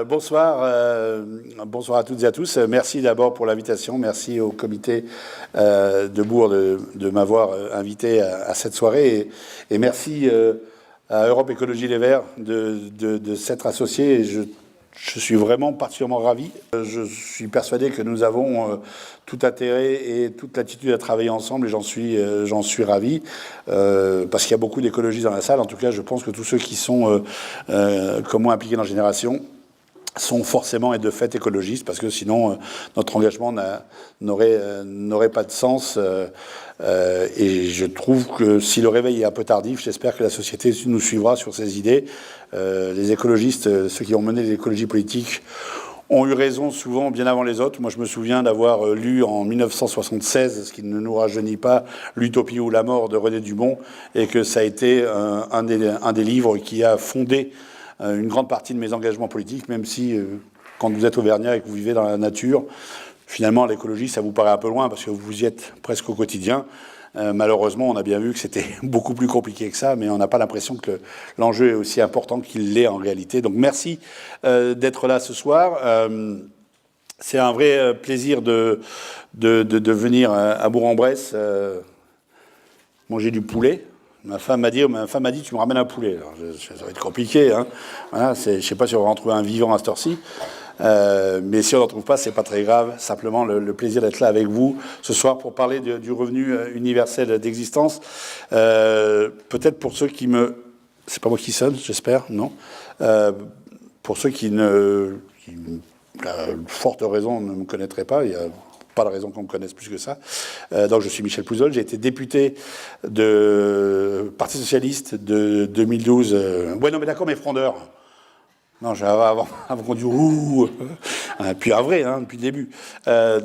Bonsoir à toutes et à tous. Merci d'abord pour l'invitation. Merci au comité de Bourg de m'avoir invité à cette soirée. Et merci à Europe Écologie Les Verts de s'être associé. Et je suis vraiment particulièrement ravi. Je suis persuadé que nous avons tout intérêt et toute l'attitude à travailler ensemble, et j'en suis ravi, parce qu'il y a beaucoup d'écologistes dans la salle. En tout cas, je pense que tous ceux qui sont comme moi impliqués dans la génération sont forcément et de fait écologistes, parce que sinon notre engagement n'aurait pas de sens. Et je trouve que si le réveil est un peu tardif, j'espère que la société nous suivra sur ces idées. Les écologistes, ceux qui ont mené l'écologie politique, ont eu raison souvent bien avant les autres. Moi, je me souviens d'avoir lu en 1976, ce qui ne nous rajeunit pas, L'Utopie ou la mort de René Dumont, et que ça a été un des livres qui a fondé une grande partie de mes engagements politiques, même si, quand vous êtes auvergnat et que vous vivez dans la nature, finalement, l'écologie, ça vous paraît un peu loin, parce que vous y êtes presque au quotidien. Malheureusement, on a bien vu que c'était beaucoup plus compliqué que ça, mais on n'a pas l'impression que l'enjeu est aussi important qu'il l'est en réalité. Donc merci d'être là ce soir. C'est un vrai plaisir de venir à Bourg-en-Bresse manger du poulet. Ma femme m'a dit, tu me ramènes un poulet. Alors, ça va être compliqué, hein. Voilà, je ne sais pas si on va en trouver un vivant à cette heure-ci. Mais si on n'en trouve pas, c'est pas très grave. Simplement, le plaisir d'être là avec vous ce soir pour parler du revenu universel d'existence. Peut-être pour ceux qui me... C'est pas moi qui sonne, j'espère, non. Pour ceux qui, la forte raison, ne me connaîtraient pas, il y a pas de raison qu'on me connaisse plus que ça. Donc je suis Michel Pouzol, j'ai été député de Parti Socialiste de 2012. Ouais, non, mais d'accord, mais frondeur. Non, avant qu'on dise ouh, puis un vrai, hein, depuis le début.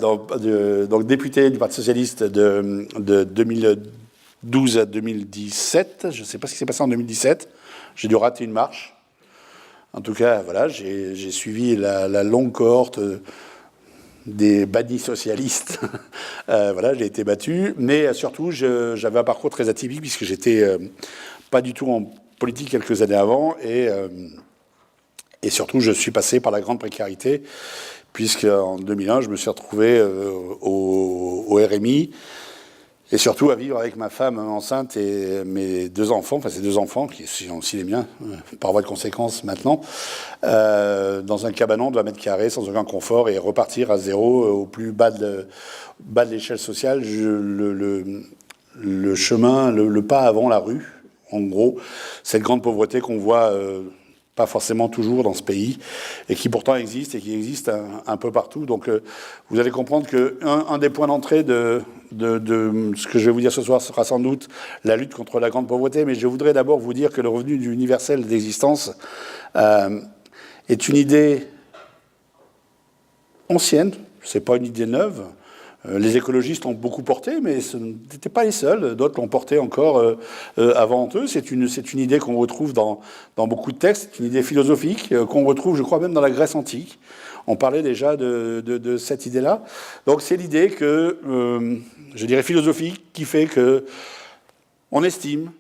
Donc député du Parti Socialiste de 2012 à 2017. Je ne sais pas ce qui s'est passé en 2017. J'ai dû rater une marche. En tout cas, voilà, j'ai suivi la longue cohorte des bannis socialistes. Voilà, j'ai été battu. Mais surtout, j'avais un parcours très atypique puisque j'étais pas du tout en politique quelques années avant. Et surtout, je suis passé par la grande précarité, puisqu'en 2001, je me suis retrouvé au RMI, et surtout à vivre avec ma femme enceinte et mes deux enfants, enfin ces deux enfants, qui sont aussi les miens, par voie de conséquence maintenant, dans un cabanon de 20 mètres carrés, sans aucun confort, et repartir à zéro au plus bas de l'échelle sociale, le chemin, le pas avant la rue, en gros, cette grande pauvreté qu'on voit... pas forcément toujours dans ce pays, et qui pourtant existe, et qui existe un peu partout. Donc vous allez comprendre qu'un des points d'entrée de ce que je vais vous dire ce soir sera sans doute la lutte contre la grande pauvreté, mais je voudrais d'abord vous dire que le revenu universel d'existence est une idée ancienne, c'est pas une idée neuve. Les écologistes l'ont beaucoup porté, mais ce n'étaient pas les seuls. D'autres l'ont porté encore avant eux. C'est une idée qu'on retrouve dans beaucoup de textes. C'est une idée philosophique qu'on retrouve, je crois, même dans la Grèce antique. On parlait déjà de cette idée-là. Donc c'est l'idée que, je dirais philosophique, qui fait que on estime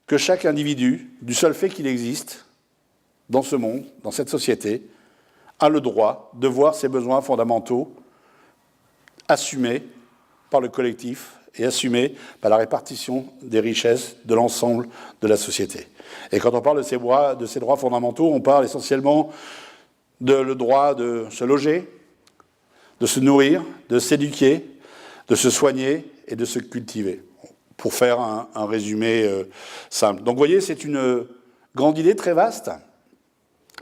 que chaque individu, du seul fait qu'il existe dans ce monde, dans cette société, a le droit de voir ses besoins fondamentaux assumé par le collectif et assumé par la répartition des richesses de l'ensemble de la société. Et quand on parle de ces droits fondamentaux, on parle essentiellement le droit de se loger, de se nourrir, de s'éduquer, de se soigner et de se cultiver, pour faire un résumé simple. Donc vous voyez, c'est une grande idée très vaste,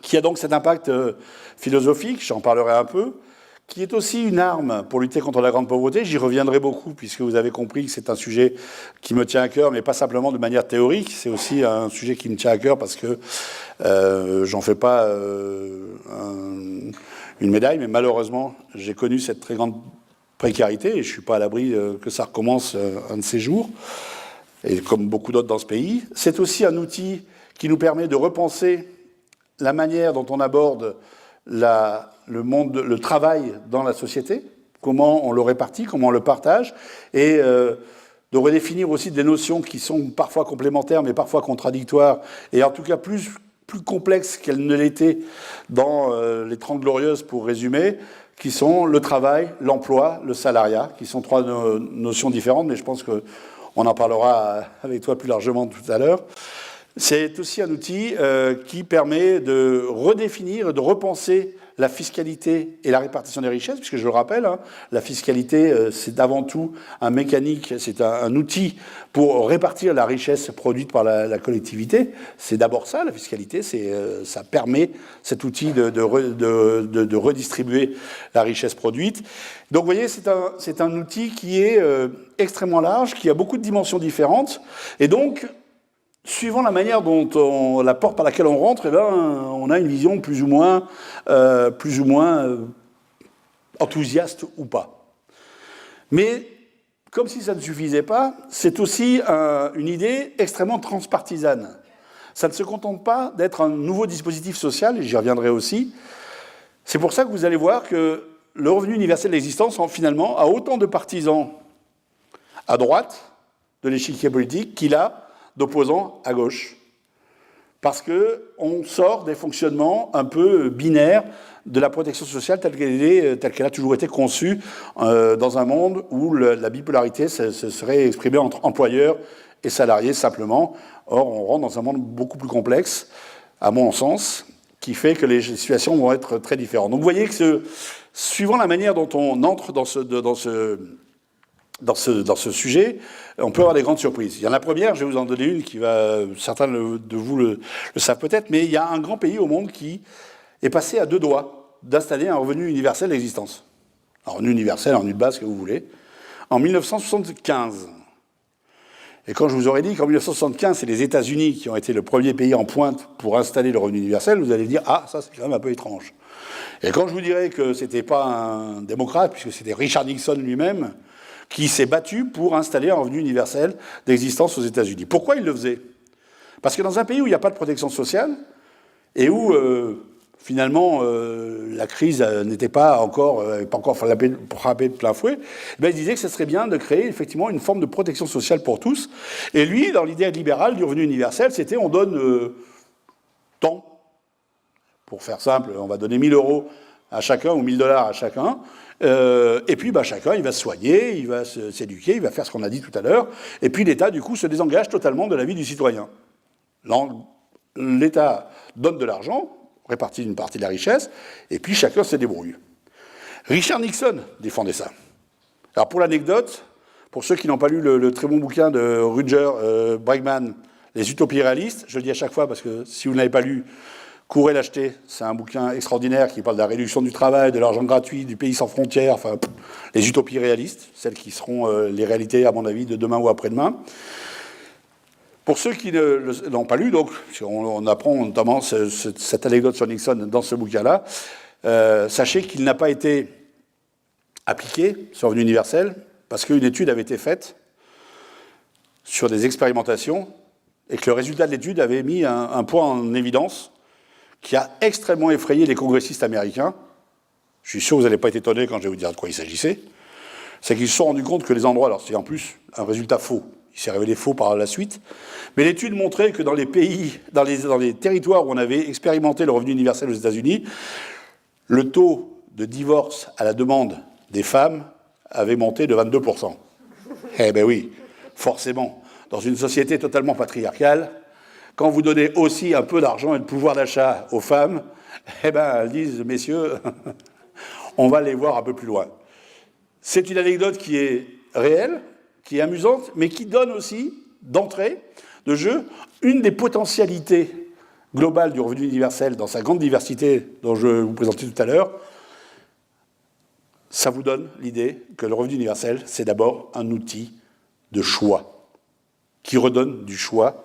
qui a donc cet impact philosophique, j'en parlerai un peu, qui est aussi une arme pour lutter contre la grande pauvreté. J'y reviendrai beaucoup, puisque vous avez compris que c'est un sujet qui me tient à cœur, mais pas simplement de manière théorique. C'est aussi un sujet qui me tient à cœur parce que j'en fais pas une médaille, mais malheureusement, j'ai connu cette très grande précarité, et je suis pas à l'abri que ça recommence un de ces jours, et comme beaucoup d'autres dans ce pays. C'est aussi un outil qui nous permet de repenser la manière dont on aborde le monde, le travail dans la société, comment on le répartit, comment on le partage, et de redéfinir aussi des notions qui sont parfois complémentaires, mais parfois contradictoires, et en tout cas plus plus complexe qu'elle ne l'était dans les 30 Glorieuses, pour résumer, qui sont le travail, l'emploi, le salariat, qui sont trois notions différentes, mais je pense qu'on en parlera avec toi plus largement tout à l'heure. C'est aussi un outil qui permet de redéfinir, de repenser la fiscalité et la répartition des richesses, puisque je le rappelle, hein, la fiscalité, c'est avant tout un mécanique, c'est un outil pour répartir la richesse produite par la collectivité. C'est d'abord ça, la fiscalité, ça permet cet outil de redistribuer la richesse produite. Donc vous voyez, c'est un outil qui est extrêmement large, qui a beaucoup de dimensions différentes, et donc, suivant la manière dont la porte par laquelle on rentre, eh ben, on a une vision plus ou moins enthousiaste ou pas. Mais, comme si ça ne suffisait pas, c'est aussi une idée extrêmement transpartisane. Ça ne se contente pas d'être un nouveau dispositif social, et j'y reviendrai aussi. C'est pour ça que vous allez voir que le revenu universel d'existence, finalement, a autant de partisans à droite de l'échiquier politique qu'il a d'opposants à gauche. Parce qu'on sort des fonctionnements un peu binaires de la protection sociale telle qu'elle a toujours été conçue dans un monde où la bipolarité se serait exprimée entre employeurs et salariés simplement. Or, on rentre dans un monde beaucoup plus complexe, à mon sens, qui fait que les situations vont être très différentes. Donc vous voyez que suivant la manière dont on entre dans ce sujet, on peut avoir des grandes surprises. Il y en a la première, je vais vous en donner une qui va, certains de vous le savent peut-être, mais il y a un grand pays au monde qui est passé à deux doigts d'installer un revenu universel d'existence. Un revenu universel, un revenu de base, ce que vous voulez, en 1975. Et quand je vous aurais dit qu'en 1975, c'est les États-Unis qui ont été le premier pays en pointe pour installer le revenu universel, vous allez dire « Ah, ça c'est quand même un peu étrange ». Et quand je vous dirais que c'était pas un démocrate, puisque c'était Richard Nixon lui-même, qui s'est battu pour installer un revenu universel d'existence aux États-Unis. Pourquoi il le faisait? Parce que dans un pays où il n'y a pas de protection sociale, et où, finalement, la crise n'était pas encore frappée de plein fouet, il disait que ce serait bien de créer, effectivement, une forme de protection sociale pour tous. Et lui, dans l'idée libérale du revenu universel, c'était on donne tant. Pour faire simple, on va donner 1 000 € à chacun ou 1 000 $ à chacun. Et puis chacun, il va se soigner, il va s'éduquer, il va faire ce qu'on a dit tout à l'heure. Et puis l'État, du coup, se désengage totalement de la vie du citoyen. L'État donne de l'argent, répartit une partie de la richesse, et puis chacun se débrouille. Richard Nixon défendait ça. Alors pour l'anecdote, pour ceux qui n'ont pas lu le très bon bouquin de Rutger Bregman, Les utopies réalistes, je le dis à chaque fois parce que si vous ne l'avez pas lu, courez l'acheter, c'est un bouquin extraordinaire qui parle de la réduction du travail, de l'argent gratuit, du pays sans frontières, enfin, les utopies réalistes, celles qui seront les réalités, à mon avis, de demain ou après-demain. Pour ceux qui ne l'ont pas lu, donc, on apprend notamment cette anecdote sur Nixon dans ce bouquin-là, sachez qu'il n'a pas été appliqué sur revenu universel, parce qu'une étude avait été faite sur des expérimentations, et que le résultat de l'étude avait mis un point en évidence, qui a extrêmement effrayé les congressistes américains. Je suis sûr que vous n'allez pas être étonnés quand je vais vous dire de quoi il s'agissait. C'est qu'ils se sont rendus compte que les endroits, alors c'est en plus un résultat faux, il s'est révélé faux par la suite, mais l'étude montrait que dans les pays, dans les territoires où on avait expérimenté le revenu universel aux États-Unis, le taux de divorce à la demande des femmes avait monté de 22%. Eh bien oui, forcément, dans une société totalement patriarcale, quand vous donnez aussi un peu d'argent et de pouvoir d'achat aux femmes, eh ben, elles disent, messieurs, on va les voir un peu plus loin. C'est une anecdote qui est réelle, qui est amusante, mais qui donne aussi, d'entrée, de jeu, une des potentialités globales du revenu universel dans sa grande diversité dont je vous présentais tout à l'heure. Ça vous donne l'idée que le revenu universel, c'est d'abord un outil de choix, qui redonne du choix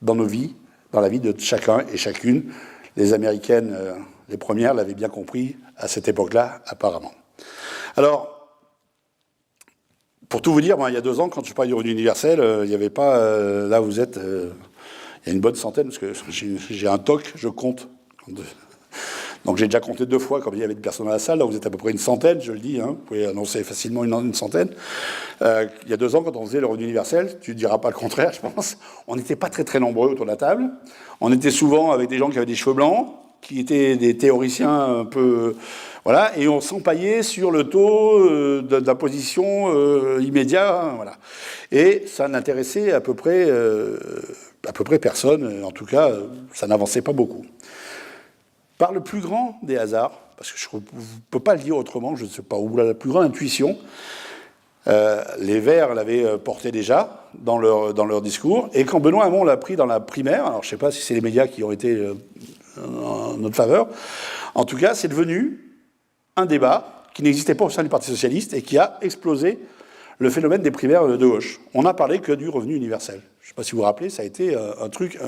dans nos vies, dans la vie de chacun et chacune. Les Américaines, les premières, l'avaient bien compris à cette époque-là, apparemment. Alors, pour tout vous dire, il y a 2 ans, quand je parlais du revenu universel, il n'y avait pas... là, vous êtes... il y a une bonne centaine, parce que j'ai un TOC, je compte. Donc j'ai déjà compté 2 fois, comme il y avait de personnes dans la salle, là vous êtes à peu près une centaine, je le dis, hein, vous pouvez annoncer facilement une centaine. Il y a 2 ans, quand on faisait le revenu universel, tu ne diras pas le contraire, je pense, on n'était pas très très nombreux autour de la table. On était souvent avec des gens qui avaient des cheveux blancs, qui étaient des théoriciens un peu... Voilà, et on s'empaillait sur le taux d'imposition immédiat, hein, voilà. Et ça n'intéressait à peu près personne, en tout cas, ça n'avançait pas beaucoup. Par le plus grand des hasards, parce que je ne peux pas le dire autrement, je ne sais pas où, la plus grande intuition, les Verts l'avaient porté déjà dans leur discours, et quand Benoît Hamon l'a pris dans la primaire, alors je ne sais pas si c'est les médias qui ont été en notre faveur, en tout cas, c'est devenu un débat qui n'existait pas au sein du Parti socialiste et qui a explosé le phénomène des primaires de gauche. On n'a parlé que du revenu universel. Je ne sais pas si vous vous rappelez, ça a été un truc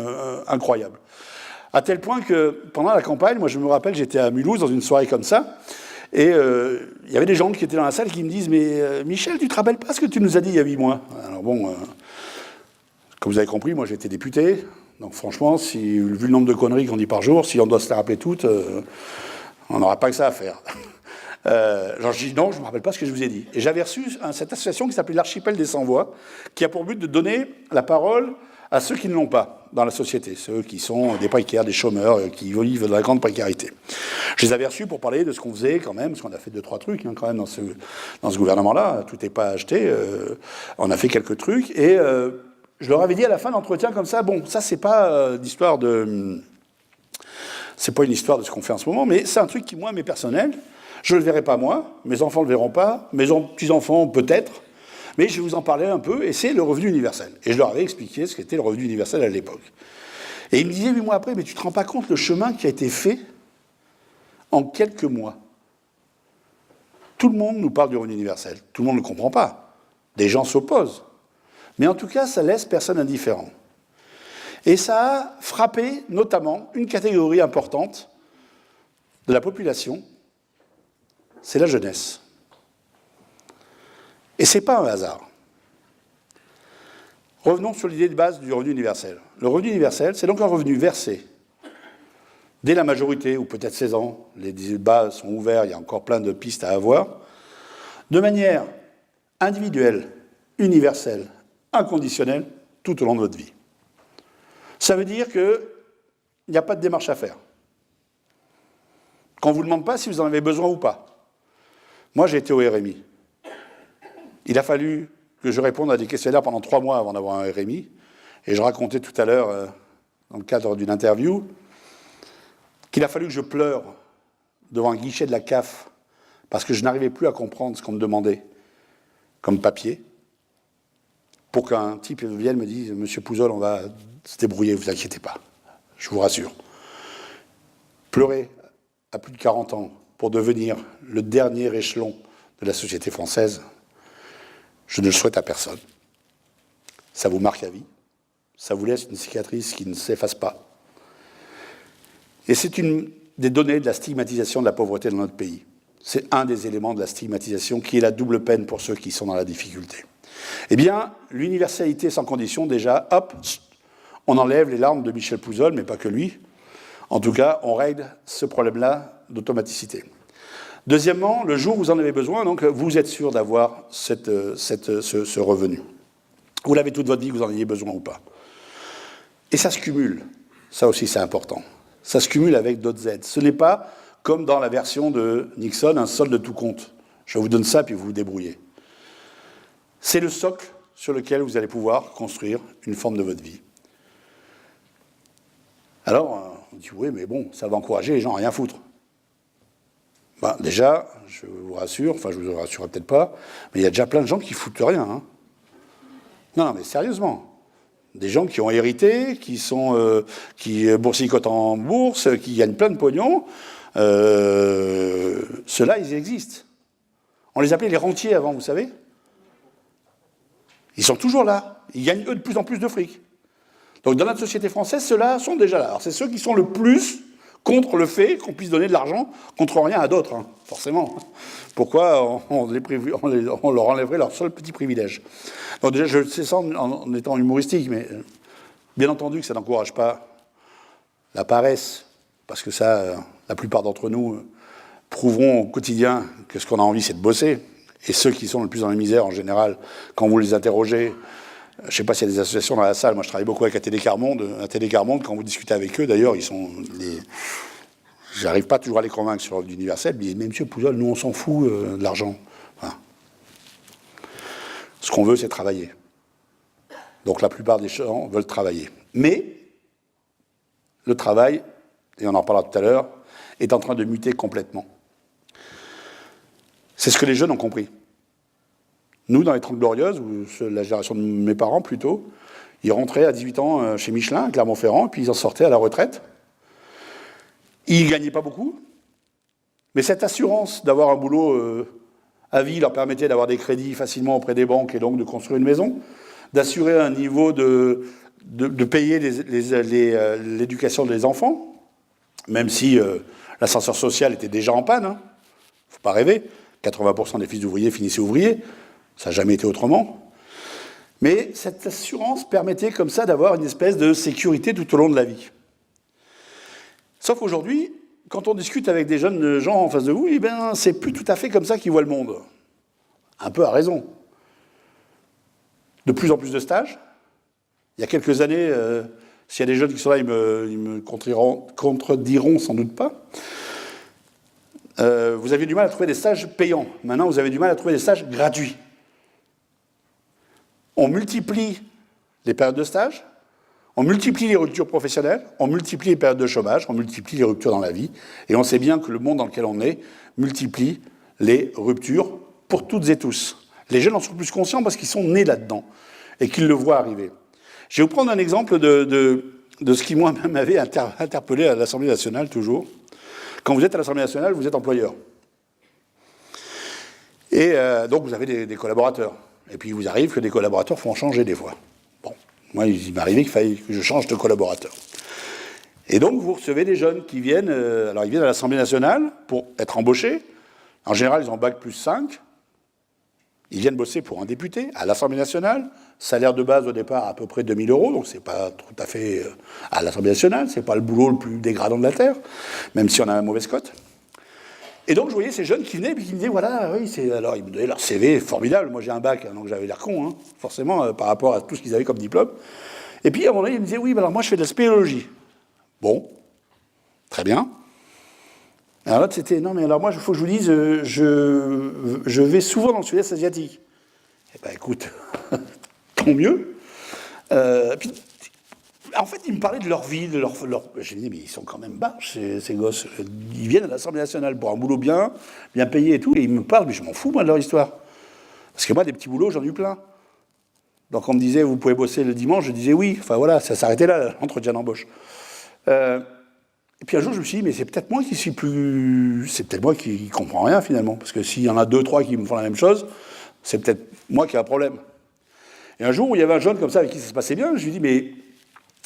incroyable. À tel point que, pendant la campagne, moi je me rappelle, j'étais à Mulhouse dans une soirée comme ça, et il y avait des gens qui étaient dans la salle qui me disent « Mais Michel, tu te rappelles pas ce que tu nous as dit il y a 8 mois ?» Alors bon, comme vous avez compris, moi j'étais député, donc franchement, vu le nombre de conneries qu'on dit par jour, si on doit se les rappeler toutes, on n'aura pas que ça à faire. Genre, je dis non, je ne me rappelle pas ce que je vous ai dit. Et j'avais reçu cette association qui s'appelait l'Archipel des Sans-Voix, qui a pour but de donner la parole à ceux qui ne l'ont pas dans la société, ceux qui sont des précaires, des chômeurs, qui vivent dans la grande précarité. Je les avais reçus pour parler de ce qu'on faisait quand même, parce qu'on a fait 2-3 trucs quand même dans ce gouvernement-là, tout n'est pas acheté, on a fait quelques trucs, et je leur avais dit à la fin de l'entretien comme ça, bon, ça c'est pas l'histoire de... C'est pas une histoire de ce qu'on fait en ce moment, mais c'est un truc qui, moi, m'est personnel. Je ne le verrai pas moi, mes enfants ne le verront pas, mes petits-enfants peut-être, mais je vais vous en parler un peu, et c'est le revenu universel. Et je leur avais expliqué ce qu'était le revenu universel à l'époque. Et ils me disaient 8 mois après, mais tu ne te rends pas compte le chemin qui a été fait en quelques mois. Tout le monde nous parle du revenu universel. Tout le monde ne le comprend pas. Des gens s'opposent. Mais en tout cas, ça laisse personne indifférent. Et ça a frappé notamment une catégorie importante de la population, c'est la jeunesse. Et ce n'est pas un hasard. Revenons sur l'idée de base du revenu universel. Le revenu universel, c'est donc un revenu versé dès la majorité, ou peut-être 16 ans, les débats sont ouverts, il y a encore plein de pistes à avoir, de manière individuelle, universelle, inconditionnelle, tout au long de votre vie. Ça veut dire qu'il n'y a pas de démarche à faire. Qu'on ne vous demande pas si vous en avez besoin ou pas. Moi, j'ai été au RMI. Il a fallu que je réponde à des questionnaires pendant 3 mois avant d'avoir un RMI. Et je racontais tout à l'heure, dans le cadre d'une interview, qu'il a fallu que je pleure devant un guichet de la CAF parce que je n'arrivais plus à comprendre ce qu'on me demandait comme papier, pour qu'un type vienne me dise « Monsieur Pouzol, on va se débrouiller, vous inquiétez pas, je vous rassure ». Pleurer à plus de 40 ans pour devenir le dernier échelon de la société française, je ne le souhaite à personne. Ça vous marque à vie, ça vous laisse une cicatrice qui ne s'efface pas. Et c'est une des données de la stigmatisation de la pauvreté dans notre pays. C'est un des éléments de la stigmatisation qui est la double peine pour ceux qui sont dans la difficulté. Eh bien, l'universalité sans condition, déjà, hop, on enlève les larmes de Michel Pouzol, mais pas que lui. En tout cas, on règle ce problème-là d'automaticité. Deuxièmement, le jour où vous en avez besoin, donc, vous êtes sûr d'avoir ce revenu. Vous l'avez toute votre vie, que vous en ayez besoin ou pas. Et ça se cumule. Ça aussi, c'est important. Ça se cumule avec d'autres aides. Ce n'est pas, comme dans la version de Nixon, un solde de tout compte. Je vous donne ça, puis vous vous débrouillez. C'est le socle sur lequel vous allez pouvoir construire une forme de votre vie. Alors, on dit, oui, mais bon, ça va encourager les gens à rien foutre. Ben, déjà, je vous rassure, enfin, je vous rassurerai peut-être pas, mais il y a déjà plein de gens qui foutent rien. Hein. Non, mais sérieusement. Des gens qui ont hérité, qui boursicotent en bourse, qui gagnent plein de pognon, ceux-là, ils existent. On les appelait les rentiers avant, vous savez. Ils sont toujours là. Ils gagnent, eux, de plus en plus de fric. Donc, dans notre société française, ceux-là sont déjà là. Alors, c'est ceux qui sont le plus contre le fait qu'on puisse donner de l'argent contre rien à d'autres, hein, forcément. Pourquoi on leur enlèverait leur seul petit privilège? Donc déjà, je sais ça en étant humoristique, mais bien entendu que ça n'encourage pas la paresse, parce que ça, la plupart d'entre nous prouveront au quotidien que ce qu'on a envie, c'est de bosser. Et ceux qui sont le plus dans la misère, en général, quand vous les interrogez, je ne sais pas s'il y a des associations dans la salle, moi je travaille beaucoup avec ATD Quart Monde. ATD Quart Monde, quand vous discutez avec eux, d'ailleurs, ils sont les... J'arrive pas toujours à les convaincre sur l'universel, mais monsieur Pouzol, nous on s'en fout de l'argent. Voilà. Ce qu'on veut, c'est travailler. Donc la plupart des gens veulent travailler. Mais le travail, et on en parlera tout à l'heure, est en train de muter complètement. C'est ce que les jeunes ont compris. Nous, dans les 30 Glorieuses, ou la génération de mes parents plutôt, ils rentraient à 18 ans chez Michelin, à Clermont-Ferrand, et puis ils en sortaient à la retraite. Ils ne gagnaient pas beaucoup, mais cette assurance d'avoir un boulot à vie leur permettait d'avoir des crédits facilement auprès des banques et donc de construire une maison, d'assurer un niveau de payer l'éducation des enfants, même si l'ascenseur social était déjà en panne. Faut pas rêver. 80% des fils d'ouvriers finissaient ouvriers. Ça n'a jamais été autrement. Mais cette assurance permettait comme ça d'avoir une espèce de sécurité tout au long de la vie. Sauf qu'aujourd'hui, quand on discute avec des jeunes gens en face de vous, eh bien, c'est plus tout à fait comme ça qu'ils voient le monde. Un peu à raison. De plus en plus de stages. Il y a quelques années, s'il y a des jeunes qui sont là, ils me contrediront sans doute pas. Vous aviez du mal à trouver des stages payants. Maintenant, vous avez du mal à trouver des stages gratuits. On multiplie les périodes de stage, on multiplie les ruptures professionnelles, on multiplie les périodes de chômage, on multiplie les ruptures dans la vie, et on sait bien que le monde dans lequel on est multiplie les ruptures pour toutes et tous. Les jeunes en sont plus conscients parce qu'ils sont nés là-dedans et qu'ils le voient arriver. Je vais vous prendre un exemple de ce qui, moi, m'avait interpellé à l'Assemblée nationale, toujours. Quand vous êtes à l'Assemblée nationale, vous êtes employeur. Et donc, vous avez des collaborateurs. Et puis, il vous arrive que des collaborateurs font changer des fois. Bon, moi, il m'arrivait qu'il fallait que je change de collaborateur. Et donc, vous recevez des jeunes qui viennent... alors, ils viennent à l'Assemblée nationale pour être embauchés. En général, ils ont bac plus 5. Ils viennent bosser pour un député à l'Assemblée nationale. Salaire de base, au départ, à peu près 2 000 €. Donc, c'est pas tout à fait... à l'Assemblée nationale, c'est pas le boulot le plus dégradant de la Terre, même si on a une mauvaise cote. Et donc, je voyais ces jeunes qui venaient et qui me disaient, voilà, oui, c'est... Alors, ils me donnaient leur CV, formidable. Moi, j'ai un bac, donc j'avais l'air con, forcément, par rapport à tout ce qu'ils avaient comme diplôme. Et puis, à un moment donné, ils me disaient, oui, alors moi, je fais de la spéléologie. Bon, très bien. Alors l'autre, c'était, non, mais alors moi, il faut que je vous dise, je vais souvent dans le sud-est asiatique. Eh ben, écoute, tant mieux. Puis, en fait, ils me parlaient de leur vie, de leur... J'ai dit, mais ils sont quand même barges, ces gosses. Ils viennent à l'Assemblée nationale pour un boulot bien payé et tout, et ils me parlent, mais je m'en fous, moi, de leur histoire. Parce que moi, des petits boulots, j'en ai eu plein. Donc, on me disait, vous pouvez bosser le dimanche, je disais oui. Enfin, voilà, ça s'arrêtait là, l'entretien d'embauche. Et puis un jour, je me suis dit, mais c'est peut-être moi qui suis plus... C'est peut-être moi qui comprends rien, finalement. Parce que s'il y en a 2, 3 qui me font la même chose, c'est peut-être moi qui ai un problème. Et un jour, où il y avait un jeune comme ça avec qui ça se passait bien, je lui ai dit, mais...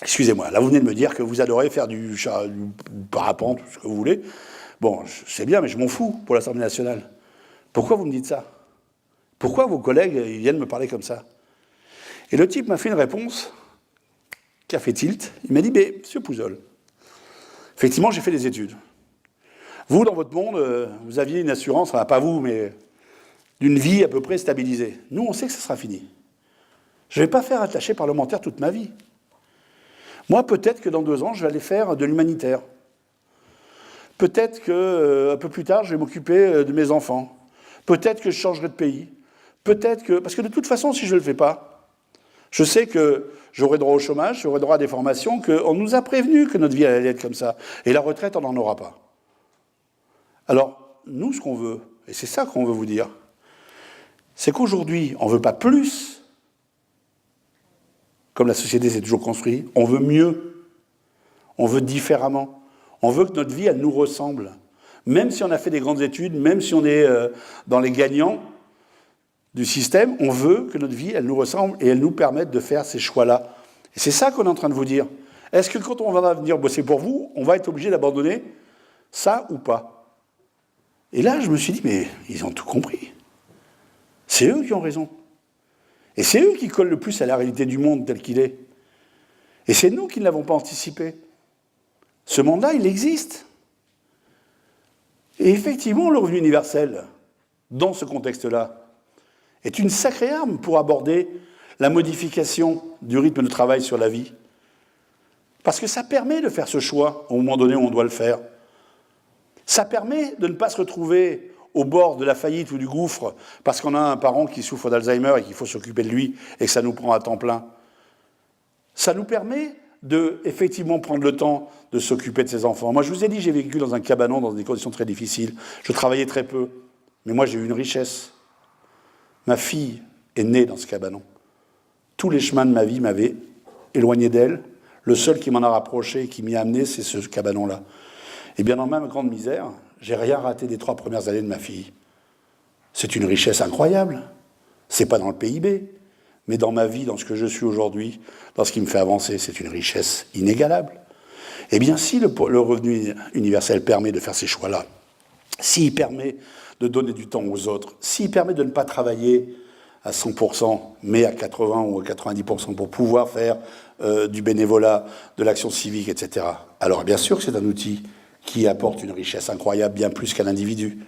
Excusez-moi, là, vous venez de me dire que vous adorez faire du parapente, tout ce que vous voulez. Bon, c'est bien, mais je m'en fous pour l'Assemblée nationale. Pourquoi vous me dites ça? Pourquoi vos collègues ils viennent me parler comme ça? Et le type m'a fait une réponse qui a fait tilt. Il m'a dit, mais monsieur Pouzol, effectivement, j'ai fait des études. Vous, dans votre monde, vous aviez une assurance, enfin, pas vous, mais d'une vie à peu près stabilisée. Nous, on sait que ça sera fini. Je ne vais pas faire attaché parlementaire toute ma vie. Moi, peut-être que dans 2 ans, je vais aller faire de l'humanitaire. Peut-être qu'un peu plus tard, je vais m'occuper de mes enfants. Peut-être que je changerai de pays. Peut-être que... Parce que de toute façon, si je ne le fais pas, je sais que j'aurai droit au chômage, j'aurai droit à des formations, qu'on nous a prévenu que notre vie allait être comme ça. Et la retraite, on n'en aura pas. Alors, nous, ce qu'on veut, et c'est ça qu'on veut vous dire, c'est qu'aujourd'hui, on ne veut pas plus, comme la société s'est toujours construite, on veut mieux, on veut différemment. On veut que notre vie, elle nous ressemble. Même si on a fait des grandes études, même si on est dans les gagnants du système, on veut que notre vie, elle nous ressemble et elle nous permette de faire ces choix-là. Et c'est ça qu'on est en train de vous dire. Est-ce que quand on va venir bosser pour vous, on va être obligé d'abandonner ça ou pas? Et là, je me suis dit, mais ils ont tout compris. C'est eux qui ont raison. Et c'est eux qui collent le plus à la réalité du monde tel qu'il est. Et c'est nous qui ne l'avons pas anticipé. Ce monde-là, il existe. Et effectivement, le revenu universel, dans ce contexte-là, est une sacrée arme pour aborder la modification du rythme de travail sur la vie. Parce que ça permet de faire ce choix au moment donné où on doit le faire. Ça permet de ne pas se retrouver au bord de la faillite ou du gouffre parce qu'on a un parent qui souffre d'Alzheimer et qu'il faut s'occuper de lui et que ça nous prend à temps plein. Ça nous permet de, effectivement, prendre le temps de s'occuper de ses enfants. Moi, je vous ai dit, j'ai vécu dans un cabanon dans des conditions très difficiles. Je travaillais très peu. Mais moi, j'ai eu une richesse. Ma fille est née dans ce cabanon. Tous les chemins de ma vie m'avaient éloigné d'elle. Le seul qui m'en a rapproché et qui m'y a amené, c'est ce cabanon-là. Et bien, dans ma grande misère, j'ai rien raté des 3 premières années de ma fille. C'est une richesse incroyable. C'est pas dans le PIB, mais dans ma vie, dans ce que je suis aujourd'hui, dans ce qui me fait avancer, c'est une richesse inégalable. Eh bien, si le revenu universel permet de faire ces choix-là, s'il permet de donner du temps aux autres, s'il permet de ne pas travailler à 100%, mais à 80 ou à 90% pour pouvoir faire du bénévolat, de l'action civique, etc., alors bien sûr que c'est un outil qui apporte une richesse incroyable, bien plus qu'un individu.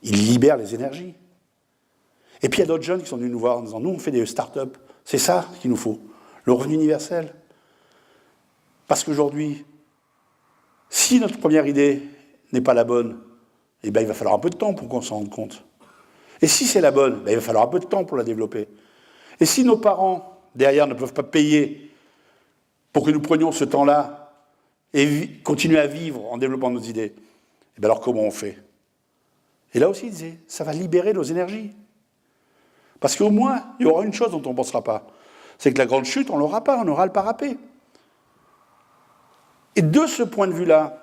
Il libère les énergies. Et puis il y a d'autres jeunes qui sont venus nous voir en disant « Nous, on fait des start-up, c'est ça qu'il nous faut, le revenu universel. » Parce qu'aujourd'hui, si notre première idée n'est pas la bonne, eh bien, il va falloir un peu de temps pour qu'on s'en rende compte. Et si c'est la bonne, ben, il va falloir un peu de temps pour la développer. Et si nos parents, derrière, ne peuvent pas payer pour que nous prenions ce temps-là et continuer à vivre en développant nos idées, eh bien alors comment on fait? Et là aussi, il disait, ça va libérer nos énergies. Parce qu'au moins, il y aura une chose dont on ne pensera pas. C'est que la grande chute, on ne l'aura pas, on aura le parapet. Et de ce point de vue-là,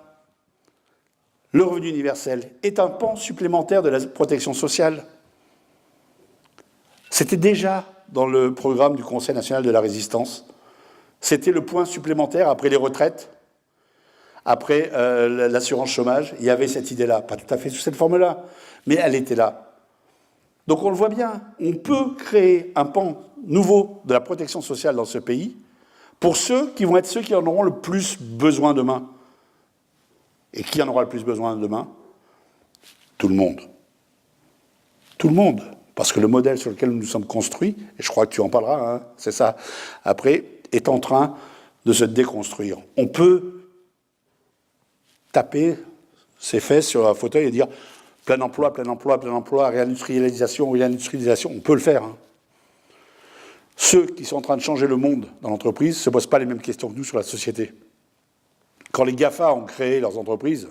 le revenu universel est un pan supplémentaire de la protection sociale. C'était déjà dans le programme du Conseil national de la résistance. C'était le point supplémentaire après les retraites, après l'assurance chômage. Il y avait cette idée-là, pas tout à fait sous cette forme-là, mais elle était là. Donc on le voit bien, on peut créer un pan nouveau de la protection sociale dans ce pays pour ceux qui vont être ceux qui en auront le plus besoin demain. Et qui en aura le plus besoin demain? Tout le monde. Tout le monde. Parce que le modèle sur lequel nous sommes construits, et je crois que tu en parleras, hein, c'est ça, après, est en train de se déconstruire. On peut taper ses fesses sur un fauteuil et dire plein emploi, plein emploi, plein emploi, réindustrialisation, réindustrialisation, on peut le faire. Hein. Ceux qui sont en train de changer le monde dans l'entreprise ne se posent pas les mêmes questions que nous sur la société. Quand les GAFA ont créé leurs entreprises,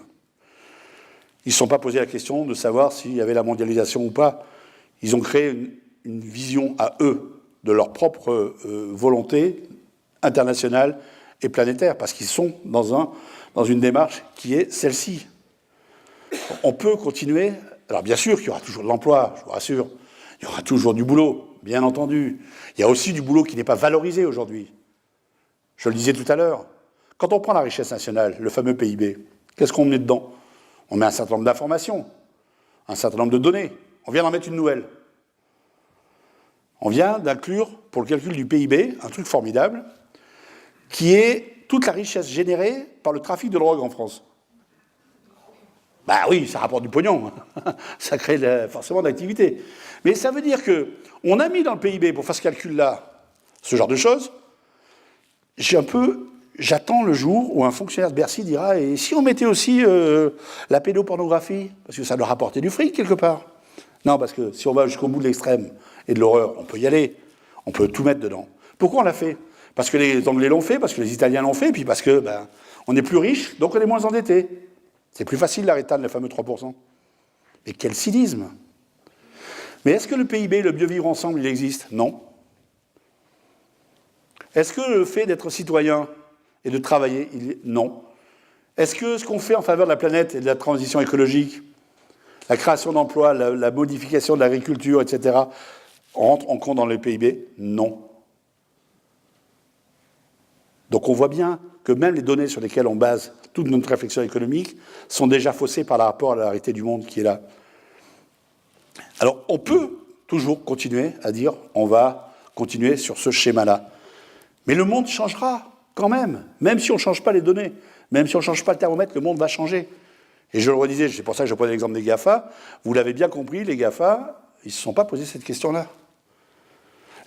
ils ne se sont pas posé la question de savoir s'il y avait la mondialisation ou pas. Ils ont créé une vision à eux de leur propre volonté internationale et planétaire, parce qu'ils sont dans une démarche qui est celle-ci. On peut continuer. Alors bien sûr qu'il y aura toujours de l'emploi, je vous rassure. Il y aura toujours du boulot, bien entendu. Il y a aussi du boulot qui n'est pas valorisé aujourd'hui. Je le disais tout à l'heure. Quand on prend la richesse nationale, le fameux PIB, qu'est-ce qu'on met dedans? On met un certain nombre d'informations, un certain nombre de données. On vient d'en mettre une nouvelle. On vient d'inclure, pour le calcul du PIB, un truc formidable, qui est toute la richesse générée par le trafic de drogue en France. Bah oui, ça rapporte du pognon. Ça crée forcément d'activité. Mais ça veut dire qu'on a mis dans le PIB, pour faire ce calcul-là, ce genre de choses. J'attends le jour où un fonctionnaire de Bercy dira « Et si on mettait aussi la pédopornographie ?» Parce que ça doit rapporter du fric, quelque part. Non, parce que si on va jusqu'au bout de l'extrême et de l'horreur, on peut y aller. On peut tout mettre dedans. Pourquoi on l'a fait? Parce que les Anglais l'ont fait, parce que les Italiens l'ont fait, puis parce que on est plus riche, donc on est moins endetté. C'est plus facile d'arrêter le fameux 3%. Mais quel cynisme! Mais est-ce que le PIB, le mieux vivre ensemble, il existe? Non. Est-ce que le fait d'être citoyen et de travailler, non. Est-ce que ce qu'on fait en faveur de la planète et de la transition écologique, la création d'emplois, la modification de l'agriculture, etc., rentre en compte dans le PIB? Non. Donc on voit bien que même les données sur lesquelles on base toute notre réflexion économique sont déjà faussées par rapport à la réalité du monde qui est là. Alors on peut toujours continuer à dire on va continuer sur ce schéma-là. Mais le monde changera quand même si on ne change pas les données, même si on ne change pas le thermomètre, le monde va changer. Et je le redisais, c'est pour ça que je prenais l'exemple des GAFA, vous l'avez bien compris, les GAFA, ils ne se sont pas posé cette question-là.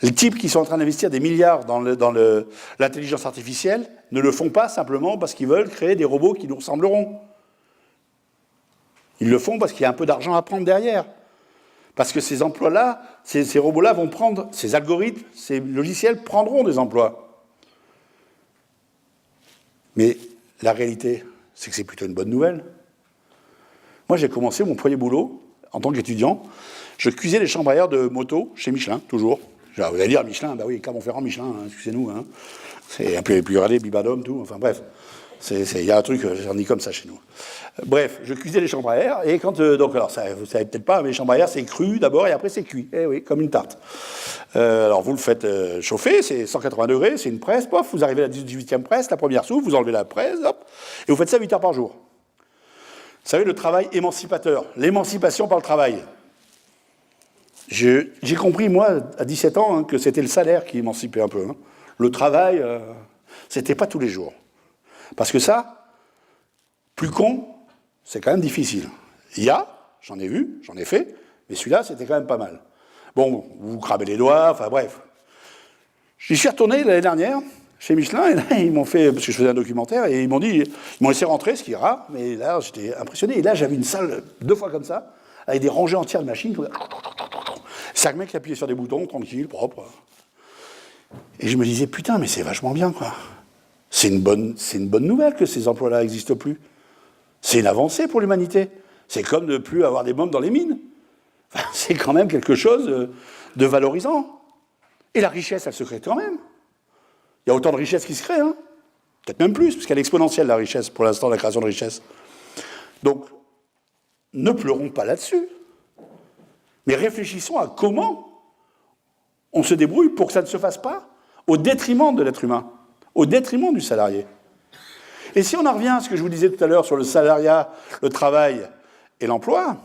Les types qui sont en train d'investir des milliards dans l'intelligence artificielle ne le font pas simplement parce qu'ils veulent créer des robots qui nous ressembleront. Ils le font parce qu'il y a un peu d'argent à prendre derrière. Parce que ces emplois-là, ces robots-là vont prendre, ces algorithmes, ces logiciels prendront des emplois. Mais la réalité, c'est que c'est plutôt une bonne nouvelle. Moi, j'ai commencé mon premier boulot, en tant qu'étudiant, je cuisais les chambres à air de moto chez Michelin, toujours. Vous allez dire Michelin, bah oui, Clermont-Ferrand, Michelin, hein, excusez-nous. Hein. C'est un peu plus regardez, Bibadom, tout, enfin bref. Il y a un truc, j'en dis comme ça chez nous. Bref, je cuisais les chambres à air, et quand. Donc, alors, ça, vous ne savez peut-être pas, mais les chambres à air, c'est cru d'abord, et après, c'est cuit. Eh oui, comme une tarte. Alors, vous le faites chauffer, c'est 180 degrés, c'est une presse, pof, vous arrivez à la 18e presse, la première s'ouvre, vous enlevez la presse, hop, et vous faites ça 8 heures par jour. Vous savez, le travail émancipateur, l'émancipation par le travail. J'ai compris, moi, à 17 ans, hein, que c'était le salaire qui émancipait un peu. Hein. Le travail, c'était pas tous les jours. Parce que ça, plus con, c'est quand même difficile. Il y a, j'en ai vu, j'en ai fait, mais celui-là, c'était quand même pas mal. Bon, vous cramez les doigts, enfin bref. J'y suis retourné l'année dernière, chez Michelin, et là, ils m'ont fait, parce que je faisais un documentaire, et ils m'ont dit, ils m'ont laissé rentrer, ce qui est rare, mais là, j'étais impressionné. Et là, j'avais une salle 2 fois comme ça, avec des rangées entières de machines. 5 mecs qui appuyaient sur des boutons, tranquille, propre. Et je me disais, putain, mais c'est vachement bien, quoi. C'est une bonne nouvelle que ces emplois-là n'existent plus. C'est une avancée pour l'humanité. C'est comme de ne plus avoir des bombes dans les mines. Enfin, c'est quand même quelque chose de valorisant. Et la richesse, elle se crée quand même. Il y a autant de richesse qui se crée, hein. Peut-être même plus, parce qu'elle est exponentielle, la richesse, pour l'instant, la création de richesse. Donc, ne pleurons pas là-dessus. Mais réfléchissons à comment on se débrouille pour que ça ne se fasse pas au détriment de l'être humain, au détriment du salarié. Et si on en revient à ce que je vous disais tout à l'heure sur le salariat, le travail et l'emploi,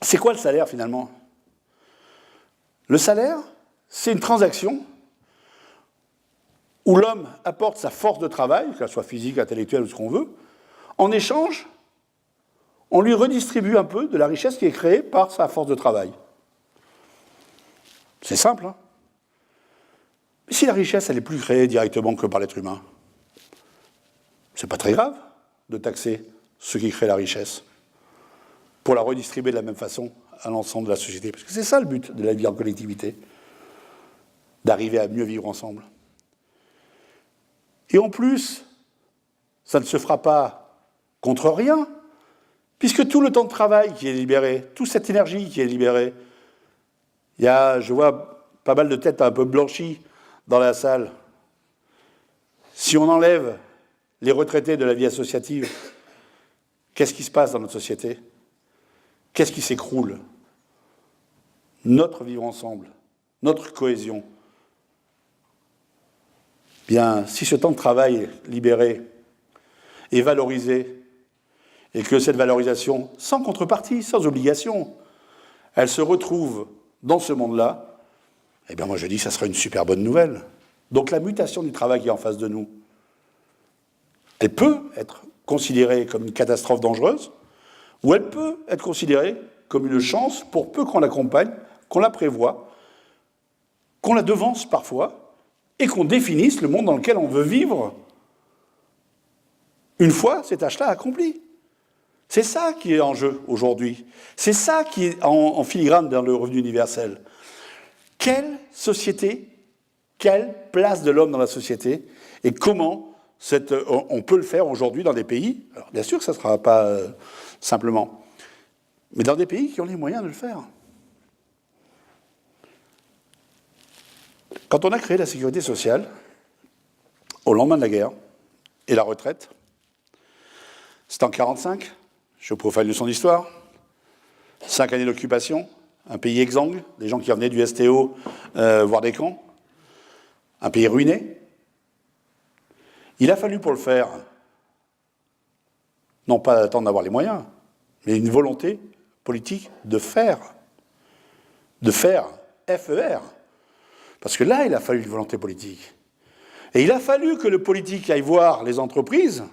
c'est quoi le salaire finalement? Le salaire, c'est une transaction où l'homme apporte sa force de travail, qu'elle soit physique, intellectuelle ou ce qu'on veut, en échange, on lui redistribue un peu de la richesse qui est créée par sa force de travail. C'est simple, hein? Mais si la richesse, elle n'est plus créée directement que par l'être humain, c'est pas très grave de taxer ceux qui créent la richesse pour la redistribuer de la même façon à l'ensemble de la société. Parce que c'est ça le but de la vie en collectivité, d'arriver à mieux vivre ensemble. Et en plus, ça ne se fera pas contre rien, puisque tout le temps de travail qui est libéré, toute cette énergie qui est libérée, je vois pas mal de têtes un peu blanchies dans la salle. Si on enlève les retraités de la vie associative, qu'est-ce qui se passe dans notre société? Qu'est-ce qui s'écroule? Notre vivre ensemble, notre cohésion. Bien, si ce temps de travail libéré est valorisé, et que cette valorisation, sans contrepartie, sans obligation, elle se retrouve dans ce monde-là, eh bien moi je dis que ça sera une super bonne nouvelle. Donc la mutation du travail qui est en face de nous, elle peut être considérée comme une catastrophe dangereuse, ou elle peut être considérée comme une chance pour peu qu'on l'accompagne, qu'on la prévoie, qu'on la devance parfois, et qu'on définisse le monde dans lequel on veut vivre une fois ces tâches-là accomplies. C'est ça qui est en jeu aujourd'hui. C'est ça qui est en filigrane dans le revenu universel. Quelle société, quelle place de l'homme dans la société, et comment on peut le faire aujourd'hui dans des pays, alors bien sûr que ça ne sera pas simplement, mais dans des pays qui ont les moyens de le faire. Quand on a créé la sécurité sociale, au lendemain de la guerre, et la retraite, c'était en 1945, je vous profile une leçon d'histoire, 5 années d'occupation, un pays exsangue, des gens qui revenaient du STO voir des camps, un pays ruiné. Il a fallu pour le faire, non pas attendre d'avoir les moyens, mais une volonté politique de faire, FER. Parce que là, il a fallu une volonté politique. Et il a fallu que le politique aille voir les entreprises,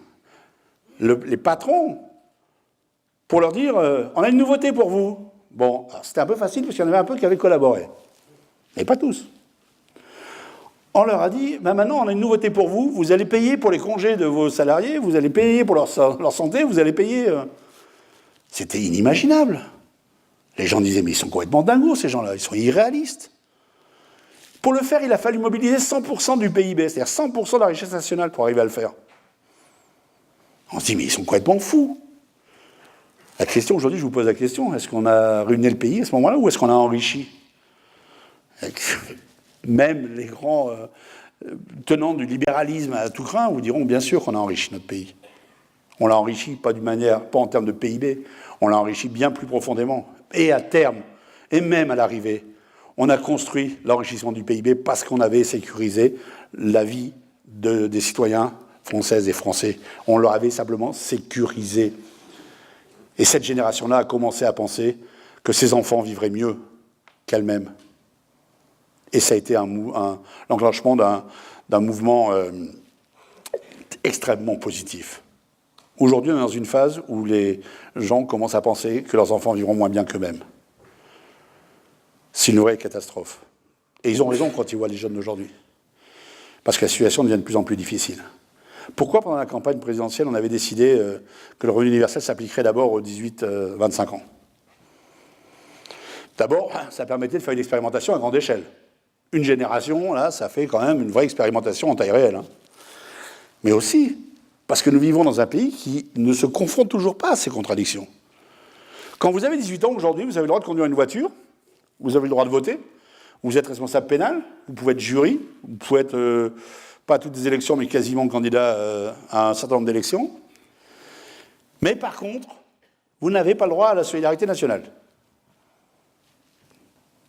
les patrons, pour leur dire on a une nouveauté pour vous. Bon, c'était un peu facile parce qu'il y en avait un peu qui avaient collaboré. Mais pas tous. On leur a dit ben maintenant on a une nouveauté pour vous, vous allez payer pour les congés de vos salariés, vous allez payer pour leur santé, vous allez payer. C'était inimaginable. Les gens disaient mais ils sont complètement dingos ces gens-là, ils sont irréalistes. Pour le faire, il a fallu mobiliser 100% du PIB, c'est-à-dire 100% de la richesse nationale pour arriver à le faire. On se dit mais ils sont complètement fous. La question, aujourd'hui, je vous pose la question, est-ce qu'on a ruiné le pays à ce moment-là ou est-ce qu'on a enrichi? Même les grands tenants du libéralisme à tout craint vous diront bien sûr qu'on a enrichi notre pays. On l'a enrichi pas en termes de PIB, on l'a enrichi bien plus profondément. Et à terme, et même à l'arrivée, on a construit l'enrichissement du PIB parce qu'on avait sécurisé la vie des citoyens françaises et français. On leur avait simplement sécurisé. Et cette génération-là a commencé à penser que ses enfants vivraient mieux qu'elle-même. Et ça a été l'enclenchement d'un mouvement extrêmement positif. Aujourd'hui, on est dans une phase où les gens commencent à penser que leurs enfants vivront moins bien qu'eux-mêmes. C'est une vraie catastrophe. Et ils ont raison quand ils voient les jeunes d'aujourd'hui. Parce que la situation devient de plus en plus difficile. Pourquoi, pendant la campagne présidentielle, on avait décidé que le revenu universel s'appliquerait d'abord aux 18-25 ans? D'abord, ça permettait de faire une expérimentation à grande échelle. Une génération, là, ça fait quand même une vraie expérimentation en taille réelle. Hein. Mais aussi, parce que nous vivons dans un pays qui ne se confronte toujours pas à ces contradictions. Quand vous avez 18 ans aujourd'hui, vous avez le droit de conduire une voiture, vous avez le droit de voter, vous êtes responsable pénal, vous pouvez être jury, vous pouvez être, pas à toutes les élections, mais quasiment candidat à un certain nombre d'élections. Mais par contre, vous n'avez pas le droit à la solidarité nationale.